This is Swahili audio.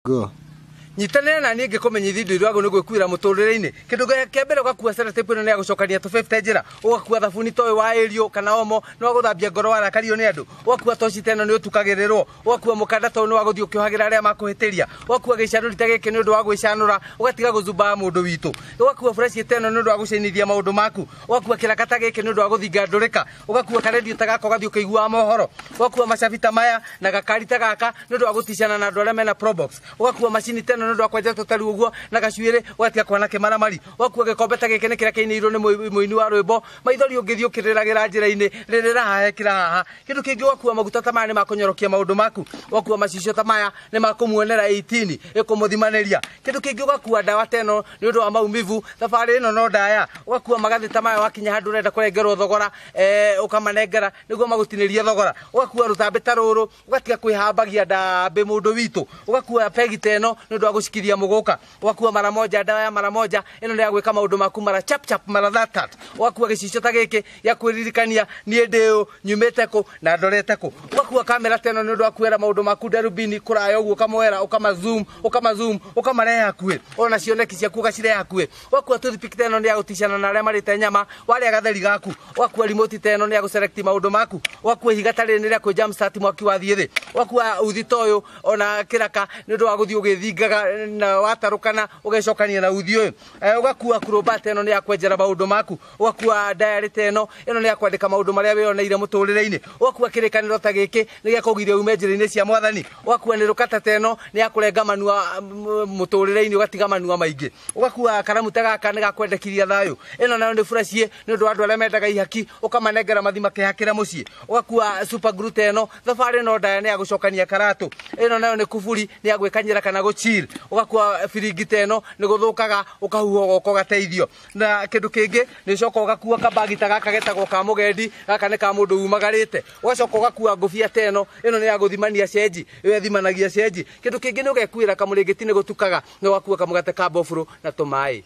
Go. Nyitanira na niĩ ngĩkũmenyithia indo irwago nĩ gwĩkuĩra mũtũrĩre-inĩ. Kĩndũ kĩa mbere ũgakua sellotape ĩno nĩ ya gũcokania tũbebe njĩra. Ũgakua thabuni toĩ wa Ariel kana Omo nĩ wa gũthambia ngoro warakario nĩ andũ. Ũgakua toci teno nĩ ũtukagĩrĩrwo. Ũgakua mũkanda toĩ nĩ wa gũthiĩ ũkĩohagĩra arĩa makũhĩtĩria. Ũgakua gĩcanũri ta gĩkĩ nĩ ũndũ wa gwĩcanũra, ũgatiga gũzumba mũndũ witũ. Ũgakua brush teno nĩ ũndũ wa gũcenithia maũndũ maku. Ũgakua kĩraka ta gĩkĩ nĩ ũndũ wa gũthinga ndũrĩka. Ũgakua karendio ta gaka ũgathiĩ ũkĩiguaga mohoro. Ũgakua macabi ta maya na gakari ta gaka nĩ ũndũ wa gũticana na andũ arĩa mena probox. Ũgakua macini teno nĩ ũndũ wa kwenja tũtari uguo na gacuĩrĩ ũgatiga kwana kĩmaramari. Ũgakua gĩkombe ta gĩkĩ nĩ kĩrĩa kĩinĩirwo nĩ mũini wa rwĩmbo. Maithori ũngĩthiĩ ũkĩrĩragĩra njĩra-inĩ rĩrĩra haha ekĩra haha. Kĩndũ kĩngĩ ũgakua maguta ta maya nĩ makũnyorokia maũndũ maku. Ũgakua macicio ta maya nĩ makũmuonera 18 ĩkũmũthimanĩria. Kĩndũ kĩngĩ ũgakua ndawa teno nĩ ũndũ wa maumivu. Thabarĩ ĩno no ndaya. Ũgakua magathĩ ta maya wakinya handũ ũrenda kũrengerwo thogora ũkamanengera nĩguo magũtinĩrie thogora. Ũgakua rũtambĩ ta rũrũ ũgatiga kwĩhambagia ndambĩ mũndũ witũ. Ũgakua pegi teno nĩ ũndũ wa gũcikithia mũgũka. Ũgakua mara moja ndawa ya mara moja ĩno nĩ ya gwĩka maũndũ maku mara chap chap mara that. Ũgakua gĩcicio ta gĩkĩ gĩa kwĩririkania niĩ ndĩ nyumĩte kũ na ndorete kũ. Ũgakua kamera teno nĩ ũndũ wa kuoera maũndũ maku nderubini kũraya ũguo ũkamoera ũkamazoom ũkamarehe hakuhĩ. Ona cioneki ciaku ũgacirehe hakuhĩ. Ũgakua toothpick teno nĩ ya gũticana na arĩa marĩte nyama warĩa gatheri gaku. Ũgakua remote teno nĩ ya gũselect maũndũ maku. Ũgakua ihiga ta rĩrĩ nĩ rĩa kwĩ jam start mwaki wathiĩ thĩ. Ũgakua uthi ta ũyũ ona kĩraka nĩ ũndũ wa gũthiĩ ũgĩthingaga na watarũkana ũgecokania na uthi ũyũ. Ũgakua crowbar teno nĩ ya kwenjera maũndũ maku. Ũgakua diary teno ĩno nĩ ya kwandĩka maũndũ marĩa wĩyoneire mũtũrĩre-inĩ. Ũgakua kĩrĩkanĩro ta gĩkĩ nĩ gĩa kũgiria ume njĩra-inĩ cia Mwathani. Ũgakua nĩ rũkata teno nĩ ya kũrenga manua mũtũrĩre-inĩ ũgatiga manua maingĩ. Ũgakua karamu ta gaka nĩ ga kwendekithia thayũ. Ĩno nayo nĩ brush nĩ ũndũ wa andũ arĩa mendaga ihaki ũkamanengera mathi makĩhakĩra mũciĩ. Ũgakua super glue teno thabarĩ no ndaya nĩ ya gũcokania karatũ. Ĩno nayo nĩ kuburi nĩ ya gwĩkanyĩra kana gũchill. Ũgakua firingi teno nĩ gũthũkaga ũkahuha goko gateithio. Na kĩndũ kĩngĩ nĩ ũcoka ũgakua kabagi ta gaka getagwo ka mũgendi gaka nĩ ka mũndũ umagarĩte. Ũgacoka ũgakua ngũbia teno ĩno nĩ ya gũthimania cenji ĩyo ĩthimanagia cenji. Kĩndũ kĩngĩ nĩ ũgekuĩra kamũrĩngĩti nĩ gũtukaga nĩ ũgakua kamũgate ka mbofuro na tũmaĩ.